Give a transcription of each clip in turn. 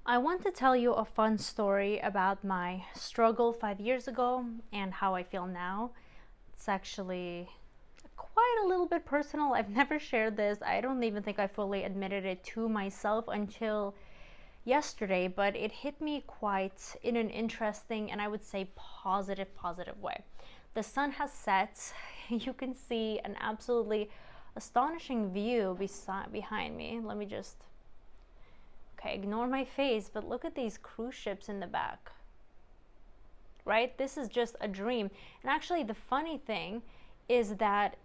I want to tell you a fun story about my struggle 5 years ago and how I feel now. It's actually quite a little bit personal. I've never shared this. I don't even think I fully admitted it to myself until yesterday, but it hit me quite in an interesting and I would say positive way. The sun has set. You can see an absolutely astonishing view behind me. Let me just Okay, ignore my face, but look at these cruise ships in the back. Right? This is just a dream. And actually, the funny thing is that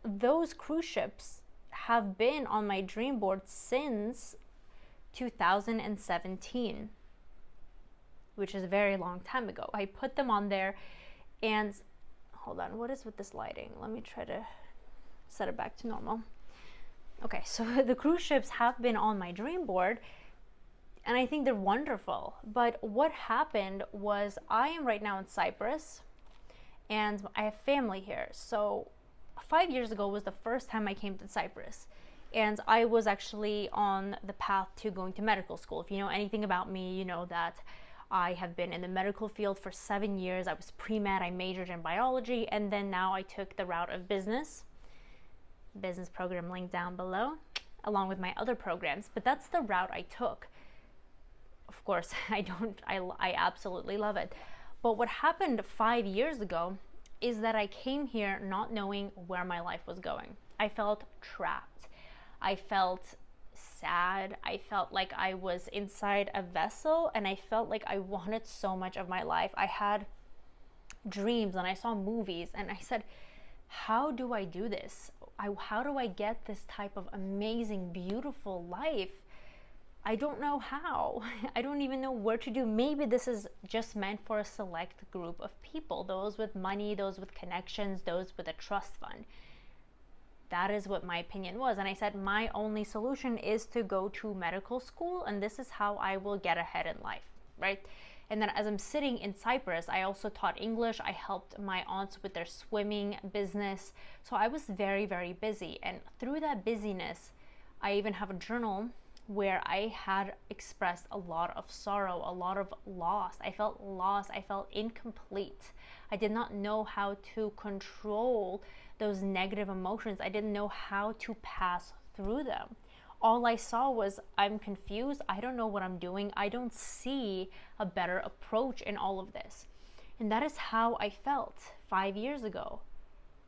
those cruise ships have been on my dream board since 2017, which is a very long time ago. I put them on there, and hold on, what is with this lighting? Let me try to set it back to normal. Okay, so the cruise ships have been on my dream board, and I think they're wonderful. But what happened was I am right now in Cyprus and I have family here. So 5 years ago was the first time I came to Cyprus. And I was actually on the path to going to medical school. If you know anything about me, you know that I have been in the medical field for 7 years. I was pre-med, I majored in biology, and then now I took the route of business program link down below, along with my other programs. But that's the route I took. Of course, I absolutely love it. But what happened 5 years ago is that I came here not knowing where my life was going. I felt trapped. I felt sad. I felt like I was inside a vessel, and I felt like I wanted so much of my life. I had dreams and I saw movies, and I said, how do I do this? How do I get this type of amazing, beautiful life? I don't know how. I don't even know where to do. Maybe this is just meant for a select group of people, those with money, those with connections, those with a trust fund. That is what my opinion was. And I said, my only solution is to go to medical school, and this is how I will get ahead in life, right? And then as I'm sitting in Cyprus, I also taught English. I helped my aunts with their swimming business. So I was very, very busy. And through that busyness, I even have a journal where I had expressed a lot of sorrow, a lot of loss. I felt lost. I felt incomplete. I did not know how to control those negative emotions. I didn't know how to pass through them. All I saw was, I'm confused. I don't know what I'm doing. I don't see a better approach in all of this. And that is how I felt 5 years ago.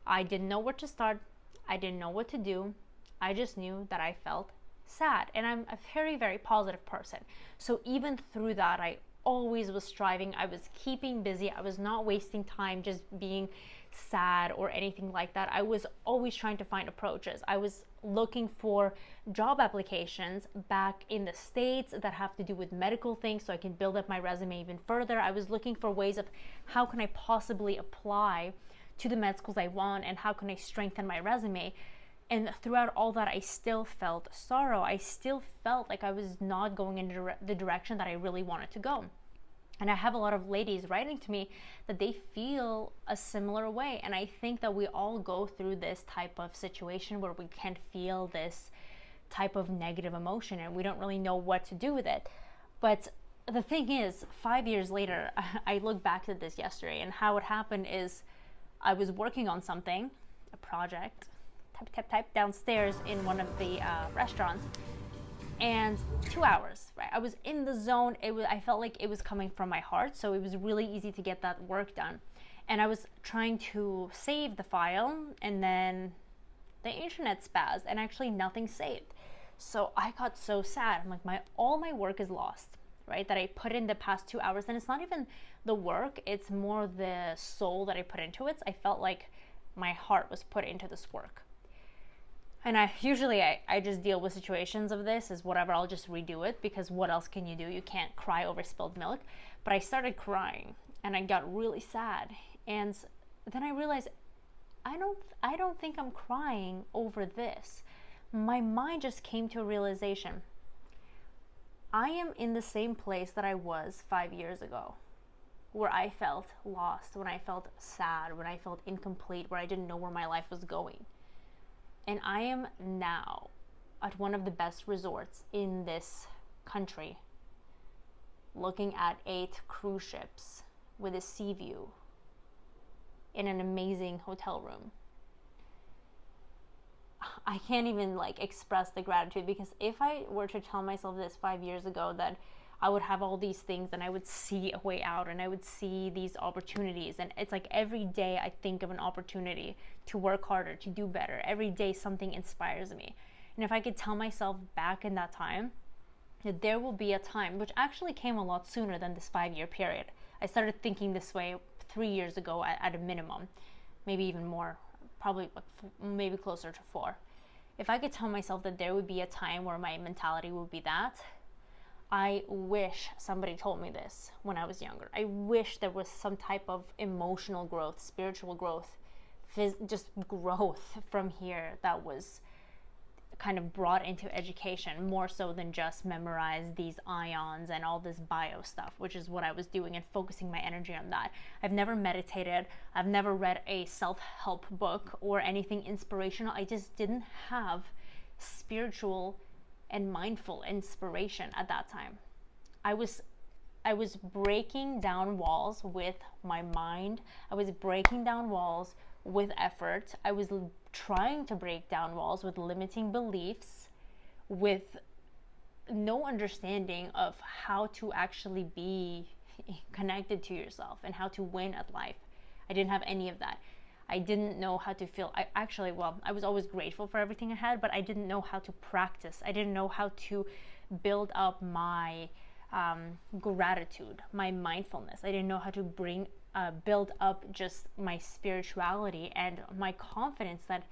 I didn't know where to start. I didn't know what to do. I just knew that I felt sad, and I'm a very, very positive person. So even through that, I always was striving. I was keeping busy. I was not wasting time just being sad or anything like that. I was always trying to find approaches. I was looking for job applications back in the States that have to do with medical things so I can build up my resume even further. I was looking for ways of how can I possibly apply to the med schools I want, and how can I strengthen my resume. And throughout all that, I still felt sorrow. I still felt like I was not going in the direction that I really wanted to go. And I have a lot of ladies writing to me that they feel a similar way. And I think that we all go through this type of situation where we can feel this type of negative emotion and we don't really know what to do with it. But the thing is, 5 years later, I look back at this yesterday, and how it happened is I was working on something, a project, type downstairs in one of the restaurants, and 2 hours, right? I was in the zone. I felt like it was coming from my heart, so it was really easy to get that work done. And I was trying to save the file, and then the internet spazzed, and actually nothing saved. So I got so sad. I'm like, all my work is lost, right? That I put in the past 2 hours, and it's not even the work; it's more the soul that I put into it. I felt like my heart was put into this work. And I just deal with situations of this as whatever, I'll just redo it, because what else can you do? You can't cry over spilled milk. But I started crying and I got really sad. And then I realized I don't think I'm crying over this. My mind just came to a realization. I am in the same place that I was 5 years ago, where I felt lost, when I felt sad, when I felt incomplete, where I didn't know where my life was going. And I am now at one of the best resorts in this country. looking at 8 cruise ships with a sea view in an amazing hotel room. I can't even like express the gratitude, because if I were to tell myself this 5 years ago, that I would have all these things and I would see a way out and I would see these opportunities, and it's like every day I think of an opportunity to work harder, to do better. Every day something inspires me. And if I could tell myself back in that time that there will be a time, which actually came a lot sooner than this 5-year period. I started thinking this way 3 years ago at a minimum, maybe even more, probably maybe closer to 4. If I could tell myself that there would be a time where my mentality would be that, I wish somebody told me this when I was younger. I wish there was some type of emotional growth, spiritual growth, just growth from here that was kind of brought into education, more so than just memorize these ions and all this bio stuff, which is what I was doing and focusing my energy on that. I've never meditated. I've never read a self-help book or anything inspirational. I just didn't have spiritual and mindful inspiration at that time. I was breaking down walls with my mind. I was breaking down walls with effort. I was trying to break down walls with limiting beliefs, with no understanding of how to actually be connected to yourself and how to win at life. I didn't have any of that. I didn't know how to feel. I was always grateful for everything I had, but I didn't know how to practice. I didn't know how to build up my gratitude, my mindfulness. I didn't know how to build up just my spirituality and my confidence that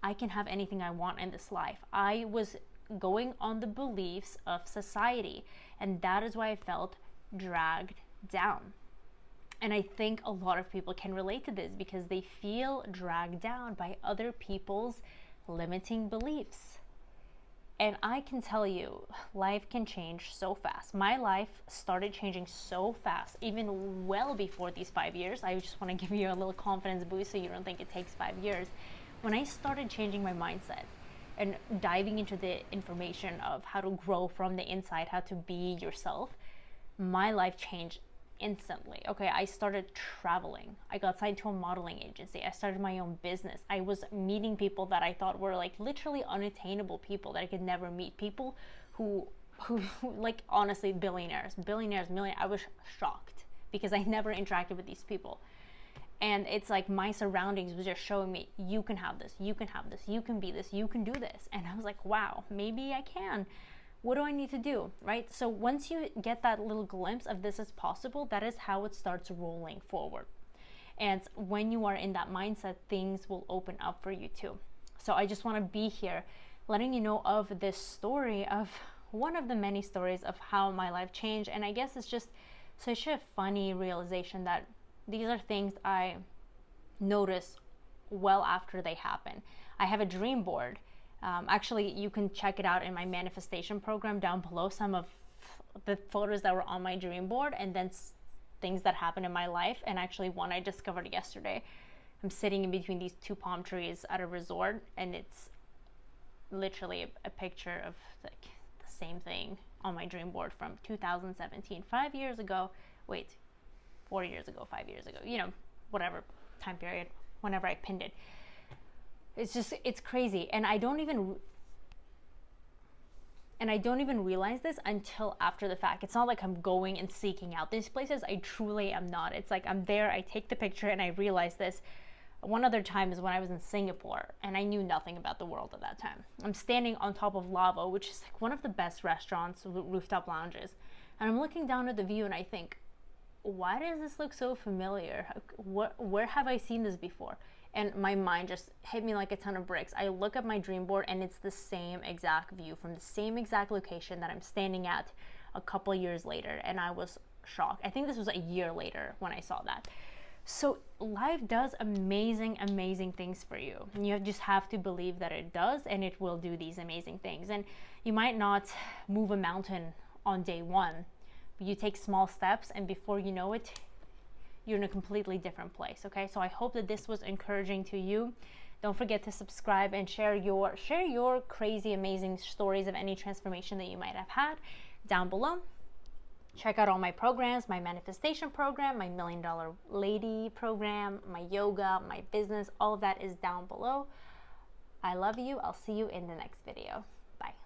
I can have anything I want in this life. I was going on the beliefs of society, and that is why I felt dragged down. And I think a lot of people can relate to this because they feel dragged down by other people's limiting beliefs. And I can tell you, life can change so fast. My life started changing so fast, even well before these 5 years. I just want to give you a little confidence boost so you don't think it takes 5 years. When I started changing my mindset and diving into the information of how to grow from the inside, how to be yourself, my life changed instantly. Okay, I started traveling. I got signed to a modeling agency. I started my own business. I was meeting people that I thought were like literally unattainable people that I could never meet. People who like honestly millionaires. I was shocked because I never interacted with these people. And it's like my surroundings was just showing me, you can have this, you can have this, you can be this, you can do this. And I was like, wow, maybe I can. What do I need to do, right? So once you get that little glimpse of this is possible, that is how it starts rolling forward. And when you are in that mindset, things will open up for you too. So I just want to be here letting you know of this story, of one of the many stories of how my life changed. And I guess it's just such a funny realization that these are things I notice well after they happen. I have a dream board. Actually, you can check it out in my manifestation program down below, some of the photos that were on my dream board, and then things that happened in my life. And actually one I discovered yesterday. I'm sitting in between these 2 palm trees at a resort, and it's literally a picture of like the same thing on my dream board from 2017, 5 years ago. Wait, 4 years ago, 5 years ago, whatever time period, whenever I pinned it. It's crazy. And I don't even realize this until after the fact. It's not like I'm going and seeking out these places. I truly am not. It's like I'm there, I take the picture, and I realize this. One other time is when I was in Singapore, and I knew nothing about the world at that time. I'm standing on top of Lavo, which is like one of the best restaurants, rooftop lounges. And I'm looking down at the view, and I think, why does this look so familiar? Where have I seen this before? And my mind just hit me like a ton of bricks. I look at my dream board, and it's the same exact view from the same exact location that I'm standing at a couple years later. And I was shocked. I think this was a year later when I saw that. So life does amazing, amazing things for you. And you just have to believe that it does, and it will do these amazing things. And you might not move a mountain on day one, but you take small steps, and before you know it, you're in a completely different place. Okay, so I hope that this was encouraging to you. Don't forget to subscribe and share your crazy amazing stories of any transformation that you might have had down below. Check out all my programs, my manifestation program, my $1 Million Lady program, my yoga, my business, all of that is down below. I love you. I'll see you in the next video. Bye.